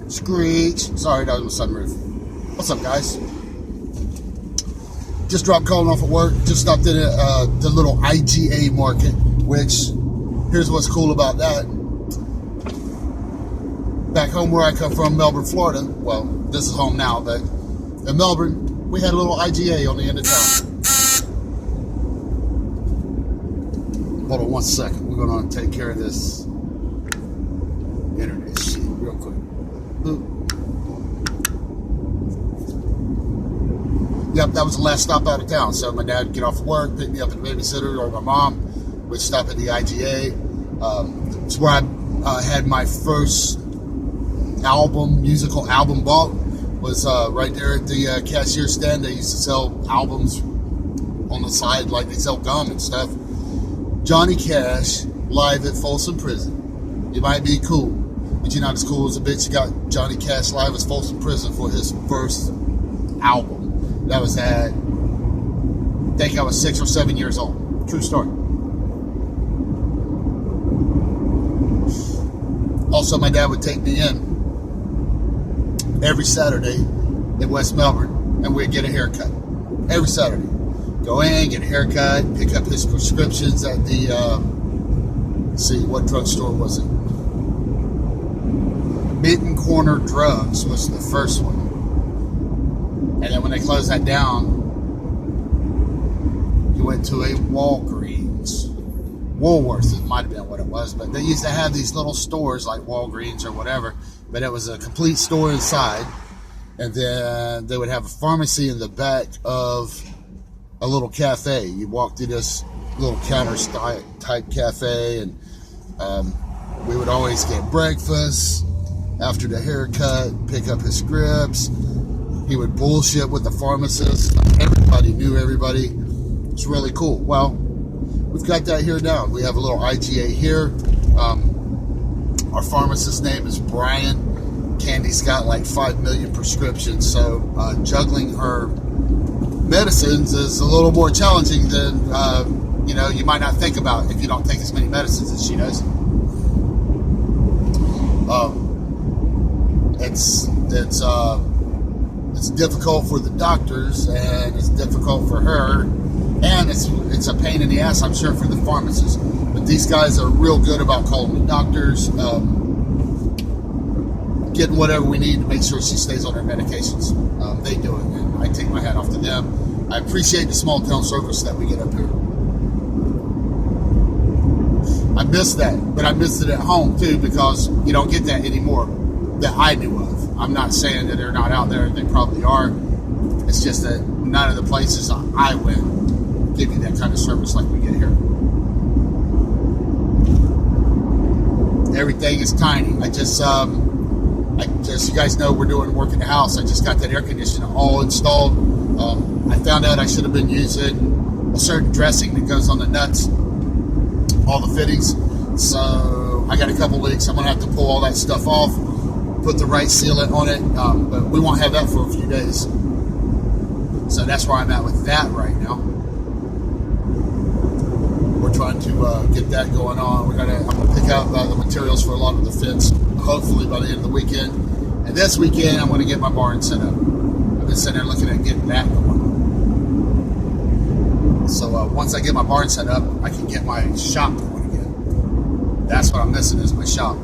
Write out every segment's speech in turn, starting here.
Screech. Sorry, that was my sunroof. What's up, guys? Just dropped calling off at work. Just stopped in at the little IGA market, which, here's what's cool about that. Back home where I come from, Melbourne, Florida. Well, this is home now, but in Melbourne, we had a little IGA on the end of town. Hold on one second. We're going to take care of this internet shit real quick. Boop. Yep, that was the last stop out of town. So my dad would get off work, pick me up at the babysitter, or my mom would stop at the IGA. It's where I had my first musical album bought. Was right there at the cashier stand. They used to sell albums on the side, like they sell gum and stuff. Johnny Cash live at Folsom Prison. You might be cool, but you're not as cool as the bitch. You got Johnny Cash live at Folsom Prison for his first album. That was at, I think I was 6 or 7 years old. True story. Also, my dad would take me in every Saturday in West Melbourne, and we'd get a haircut every Saturday. Go in, get a haircut, pick up his prescriptions at the, let's see, what drugstore was it? Mitten Corner Drugs was the first one. And then when they closed that down, you went to a Walgreens. Woolworths, it might have been what it was, but they used to have these little stores like Walgreens or whatever, but it was a complete store inside. And then they would have a pharmacy in the back of a little cafe. You walk through this little counter type cafe, and we would always get breakfast after the haircut, pick up his scripts. He would bullshit with the pharmacist. Everybody knew everybody. It's really cool. Well, we've got that here now. We have a little IGA here. Our pharmacist's name is Brian. Candy's got like 5 million prescriptions, so juggling her medicines is a little more challenging than you might not think about if you don't take as many medicines as she does. It's difficult for the doctors, and it's difficult for her, and it's a pain in the ass, I'm sure, for the pharmacists. But these guys are real good about calling the doctors, getting whatever we need to make sure she stays on her medications. They do it, and I take my hat off to them. I appreciate the small town service that we get up here. I miss that, but I missed it at home too, because you don't get that anymore that I knew of. I'm not saying that they're not out there, they probably are. It's just that none of the places I went give you that kind of service like we get here. Everything is tiny. I just you guys know we're doing work in the house. I just got that air conditioner all installed. I found out I should have been using a certain dressing that goes on the nuts, all the fittings. So I got a couple leaks. I'm gonna have to pull all that stuff off, put the right sealant on it, but we won't have that for a few days. So that's where I'm at with that right now. We're trying to get that going on. I'm gonna pick out the materials for a lot of the fence, hopefully by the end of the weekend. And this weekend, I'm gonna get my barn set up. I've been sitting there looking at getting that going. So once I get my barn set up, I can get my shop going again. That's what I'm missing, is my shop.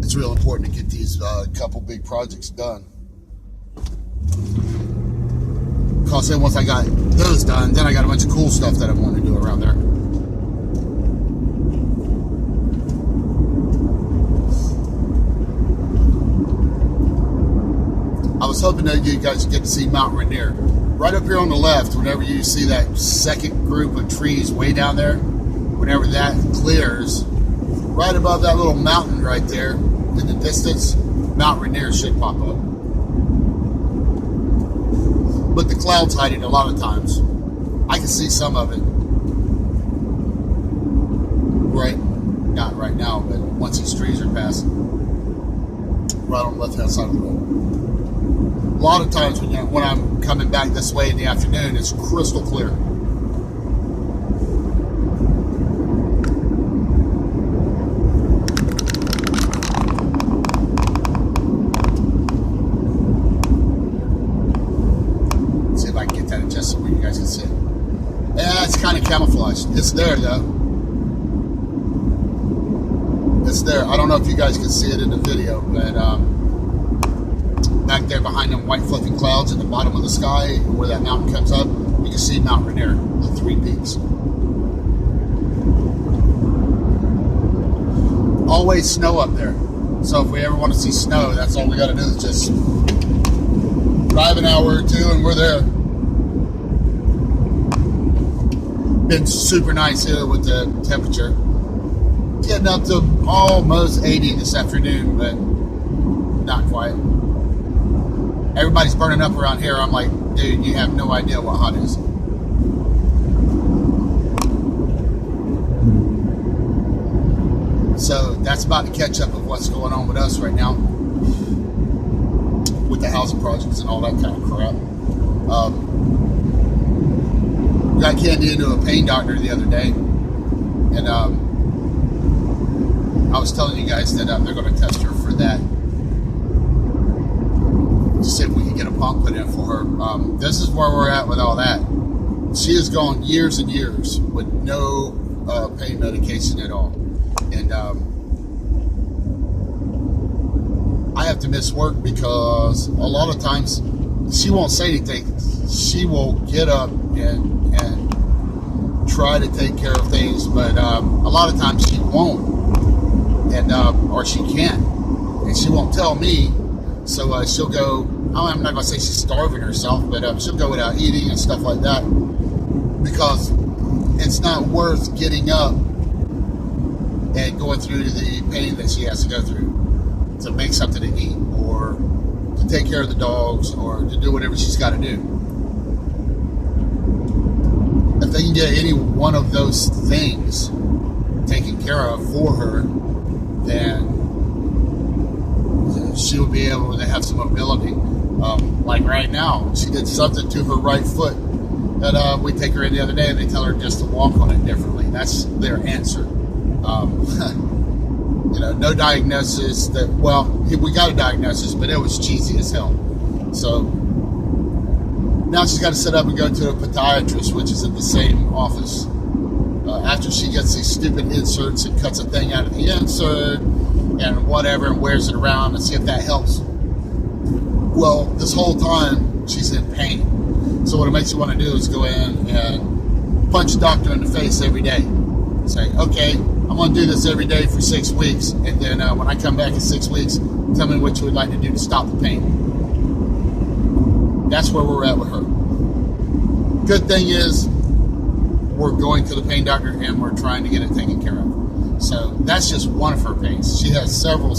It's real important to get these couple big projects done. Because then once I got those done, then I got a bunch of cool stuff that I want to do around there. I was hoping that you guys would get to see Mount Rainier. Right up here on the left, whenever you see that second group of trees way down there, whenever that clears, right above that little mountain right there, in the distance, Mount Rainier should pop up. But the clouds hide it a lot of times. I can see some of it right right now, but once these trees are passed, right on the left-hand side of the road. A lot of times when I'm coming back this way in the afternoon, it's crystal clear. Let's see if I can get that adjusted where you guys can see it. Yeah, it's kind of camouflaged. It's there though. It's there. I don't know if you guys can see it in the video, but back there behind them white fluffy clouds at the bottom of the sky where that mountain comes up, you can see Mount Rainier, the three peaks. Always snow up there. So if we ever want to see snow, that's all we got to do is just drive an hour or two and we're there. Been super nice here with the temperature. Getting up to almost 80 this afternoon, but not quite. Everybody's burning up around here. I'm like, dude, you have no idea what hot is. So that's about the catch up of what's going on with us right now with the housing projects and all that kind of crap. We got Candy into a pain doctor the other day, and I was telling you guys that they're going to test her for that. To see if we can get a pump put in for her. This is where we're at with all that. She has gone years and years with no pain medication at all. And I have to miss work because a lot of times she won't say anything. She will get up and try to take care of things, but a lot of times she won't. And or she can't, and she won't tell me. So she'll go. I'm not gonna say she's starving herself, but she'll go without eating and stuff like that because it's not worth getting up and going through the pain that she has to go through to make something to eat or to take care of the dogs or to do whatever she's got to do. If they can get any one of those things taken care of for her, then she'll be able to have some mobility. Like right now, she did something to her right foot that we take her in the other day and they tell her just to walk on it differently. That's their answer. No diagnosis we got a diagnosis, but it was cheesy as hell. So now she's got to sit up and go to a podiatrist, which is in the same office. After she gets these stupid inserts and cuts a thing out of the insert and whatever and wears it around and see if that helps. Well, this whole time she's in pain. So what it makes you want to do is go in and punch the doctor in the face every day. Say, okay, I'm going to do this every day for 6 weeks, and then when I come back in 6 weeks, tell me what you would like to do to stop the pain. That's where we're at with her. Good thing is, we're going to the pain doctor and we're trying to get it taken care of. So that's just one of her pains. She has several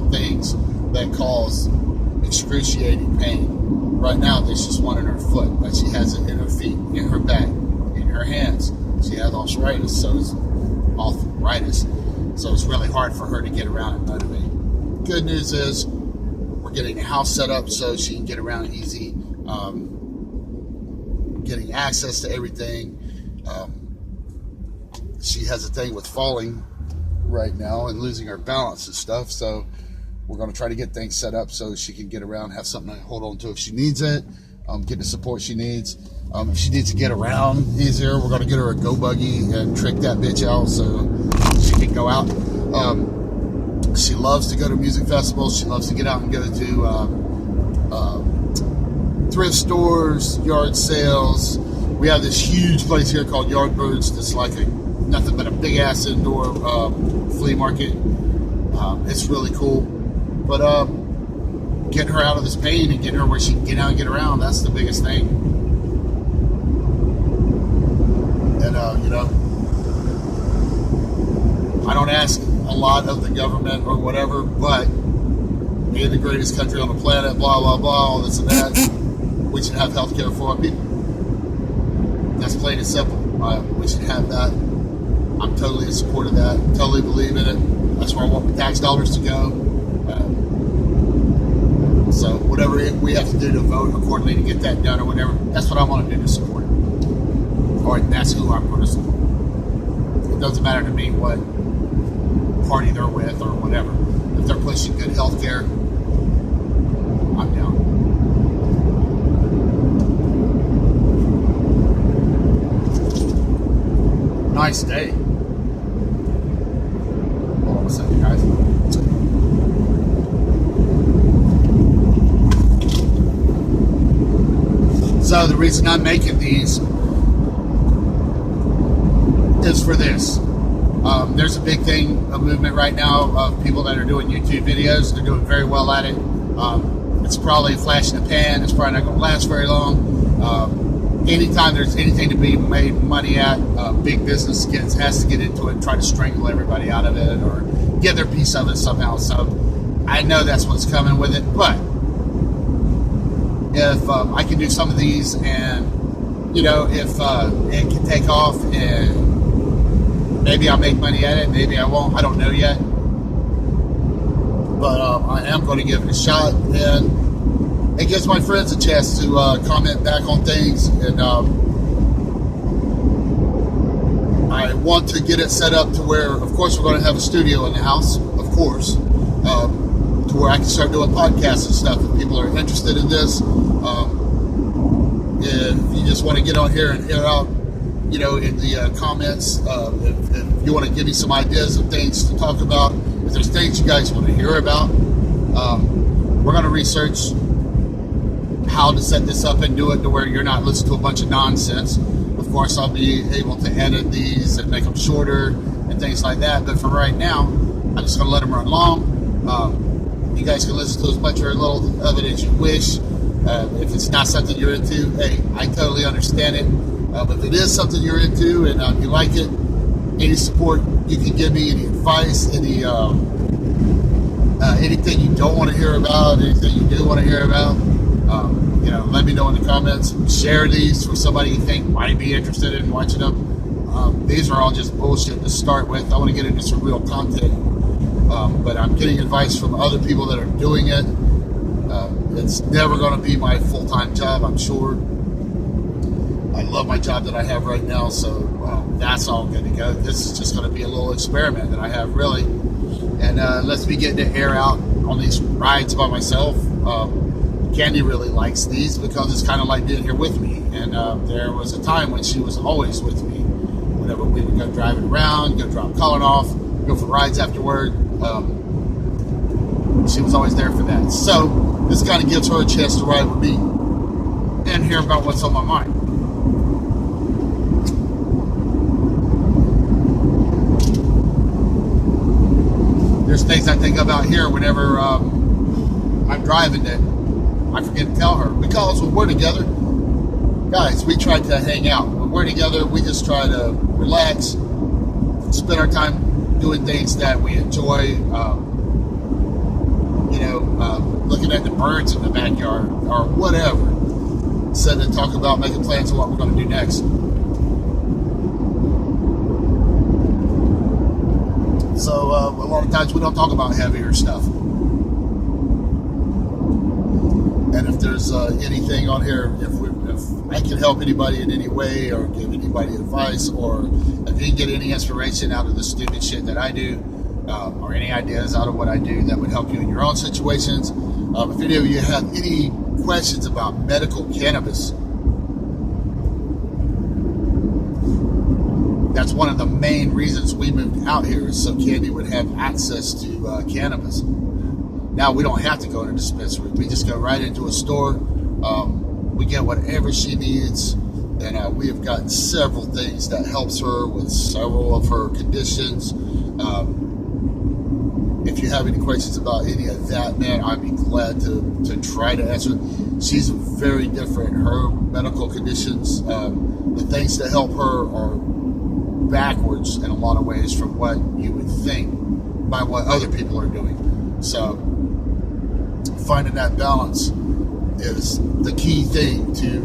things that cause excruciating pain. Right now, there's just one in her foot, but she has it in her feet, in her back, in her hands. She has arthritis, so it's really hard for her to get around and motivate. Good news is we're getting a house set up so she can get around easy, getting access to everything. She has a thing with falling right now and losing her balance and stuff, so we're going to try to get things set up so she can get around, have something to hold on to if she needs it, get the support she needs. If she needs to get around easier, we're going to get her a go buggy and trick that bitch out so she can go out. She loves to go to music festivals. She loves to get out and go to thrift stores, yard sales. We have this huge place here called Yardbirds that's like nothing but a big ass indoor flea market. It's really cool. But getting her out of this pain and getting her where she can get out and get around, that's the biggest thing. And, I don't ask a lot of the government or whatever, but being the greatest country on the planet, blah, blah, blah, all this and that, we should have health care for our people. That's plain and simple. We should have that. I'm totally in support of that. Totally believe in it. That's where I want the tax dollars to go. So whatever we have to do to vote accordingly to get that done or whatever, that's what I want to do to support it. Or that's who I'm going to support. It doesn't matter to me what party they're with or whatever. If they're pushing good health care, I'm down. Nice day. Hold on a second, guys. So the reason I'm making these is for this. There's a big thing, a movement right now of people that are doing YouTube videos. They're doing very well at it. It's probably a flash in the pan. It's probably not going to last very long. Anytime there's anything to be made money at, big business has to get into it and try to strangle everybody out of it or get their piece of it somehow. So I know that's what's coming with it. But if I can do some of these and, if it can take off and maybe I'll make money at it, maybe I won't, I don't know yet. But I am going to give it a shot, and it gives my friends a chance to comment back on things. And I want to get it set up to where, of course, we're going to have a studio in the house, of course, to where I can start doing podcasts and stuff if people are interested in this. If you just want to get on here and air out, in the comments, if you want to give me some ideas of things to talk about, if there's things you guys want to hear about, we're going to research how to set this up and do it to where you're not listening to a bunch of nonsense. Of course, I'll be able to edit these and make them shorter and things like that. But for right now, I'm just going to let them run long. You guys can listen to as much or a little of it as you wish. If it's not something you're into, hey, I totally understand it. But if it is something you're into and you like it, any support you can give me, any advice, anything you don't want to hear about, anything you do want to hear about, let me know in the comments. Share these for somebody you think might be interested in watching them. These are all just bullshit to start with. I want to get into some real content. But I'm getting advice from other people that are doing it. It's never going to be my full-time job, I'm sure. I love my job that I have right now, so that's all good to go. This is just going to be a little experiment that I have, really. And let's be getting to air out on these rides by myself. Candy really likes these because it's kind of like being here with me. And there was a time when she was always with me. Whenever we would go driving around, go drop Colin off, go for rides afterward, she was always there for that. So this kind of gives her a chance to ride with me and hear about what's on my mind. There's things I think about here whenever I'm driving that I forget to tell her. Because when we're together, guys, we try to hang out. When we're together, we just try to relax, spend our time doing things that we enjoy. Looking at the birds in the backyard or whatever. Sitting and talk about making plans of what we're going to do next. So a lot of times we don't talk about heavier stuff. And if there's anything on here, if I can help anybody in any way or give anybody advice, or if you can get any inspiration out of the stupid shit that I do, or any ideas out of what I do that would help you in your own situations. If any of you have any questions about medical cannabis, that's one of the main reasons we moved out here, is so Candy would have access to cannabis. Now we don't have to go to a dispensary. We just go right into a store. We get whatever she needs, and we have gotten several things that helps her with several of her conditions. If you have any questions about any of that, man, I'd be glad to try to answer. She's very different. Her medical conditions, the things that help her are backwards in a lot of ways from what you would think by what other people are doing. So finding that balance is the key thing to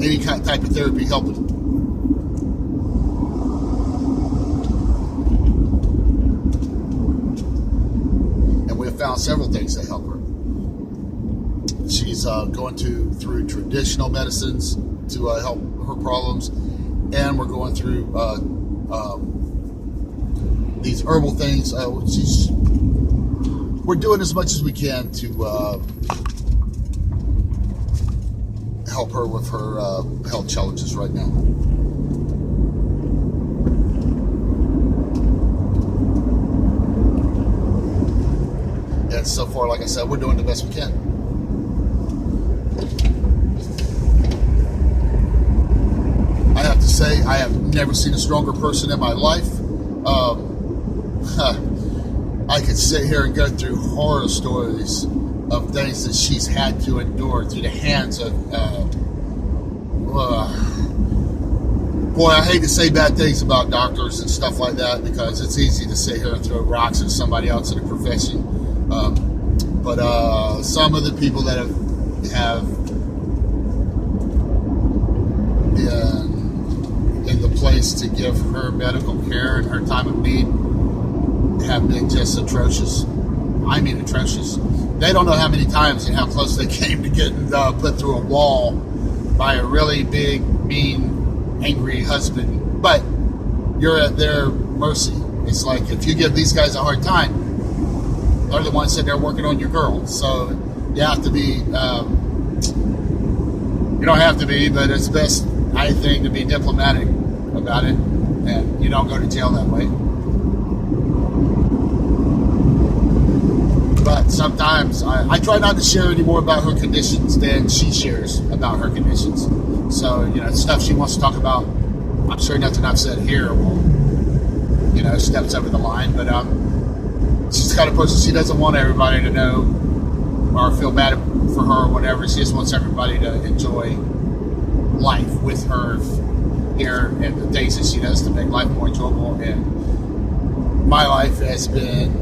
any type of therapy helping. found several things that help her. She's going through traditional medicines to help her problems, and we're going through these herbal things. We're doing as much as we can to help her with her health challenges right now. And so far, like I said, we're doing the best we can. I have to say, I have never seen a stronger person in my life. I could sit here and go through horror stories of things that she's had to endure through the hands of boy, I hate to say bad things about doctors and stuff like that, because it's easy to sit here and throw rocks at somebody else in a profession. But some of the people that have been in the place to give her medical care in her time of need have been just atrocious. I mean atrocious. They don't know how many times and how close they came to getting put through a wall by a really big, mean, angry husband. But you're at their mercy. It's like, if you give these guys a hard time, they're the ones sitting there working on your girl. So you have to be, you don't have to be, but it's best, I think, to be diplomatic about it, and you don't go to jail that way. But sometimes I try not to share any more about her conditions than she shares about her conditions. So, stuff she wants to talk about, I'm sure nothing I've said here will, steps over the line. But she's the kind of person, she doesn't want everybody to know or feel bad for her or whatever. She just wants everybody to enjoy life with her here and the things that she does to make life more enjoyable. And my life has been,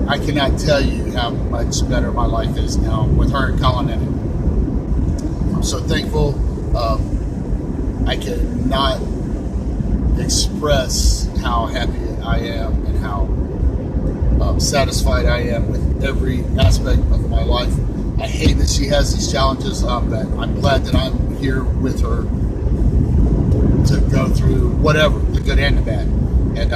I cannot tell you how much better my life is now with her and Colin in it. I'm so thankful. I cannot express how happy I am and how satisfied I am with every aspect of my life. I hate that she has these challenges, but I'm glad that I'm here with her to go through whatever, the good and the bad. And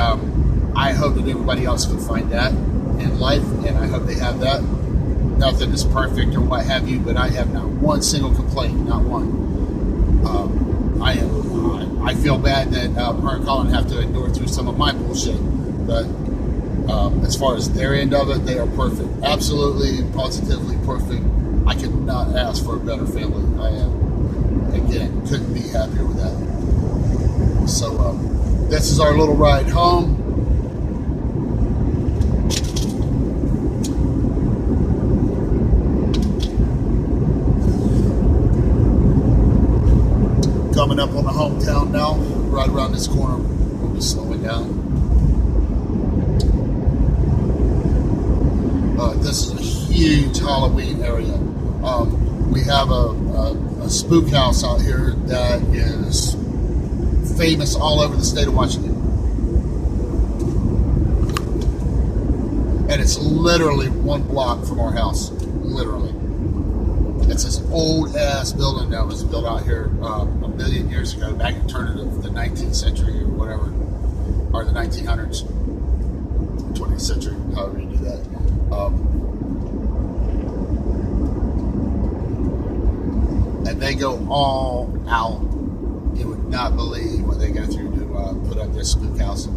I hope that everybody else can find that in life, and I hope they have that. Nothing is perfect or what have you, but I have not one single complaint, not one. I feel bad that her and Colin have to endure through some of my bullshit, but as far as their end of it, they are perfect. Absolutely, positively perfect. I could not ask for a better family. I again, couldn't be happier with that. So this is our little ride home. Coming up on the hometown now, right around this corner, we'll be slowing down. This is a huge Halloween area. We have a spook house out here that is famous all over the state of Washington. And it's literally one block from our house, literally. It's this old-ass building that was built out here a million years ago, back in the turn of the 19th century or whatever, or the 1900s, 20th century, however you do that. And they go all out. You would not believe what they go through to put up their spook house.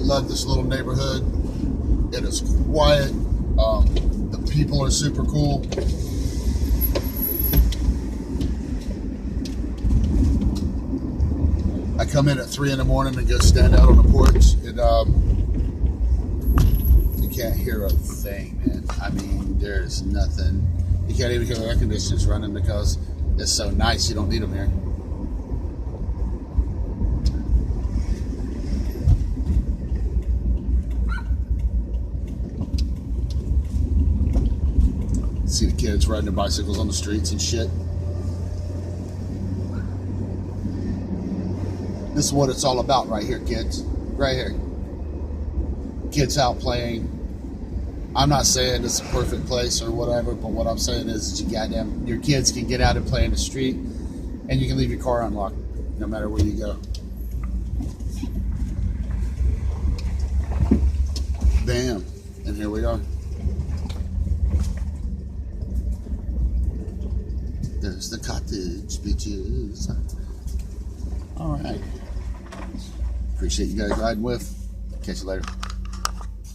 Love this little neighborhood. It is quiet. The people are super cool. I come in at 3 in the morning and go stand out on the porch, and you can't hear a thing, man. I mean, there's nothing. You can't even hear the air conditioners running because it's so nice. You don't need them here. See the kids riding their bicycles on the streets and shit. This is what it's all about right here, kids. Right here. Kids out playing. I'm not saying it's a perfect place or whatever, but what I'm saying is your kids can get out and play in the street, and you can leave your car unlocked no matter where you go. Bam. And here we are. There's the cottage, bitches. All right. Appreciate you guys riding with. Catch you later.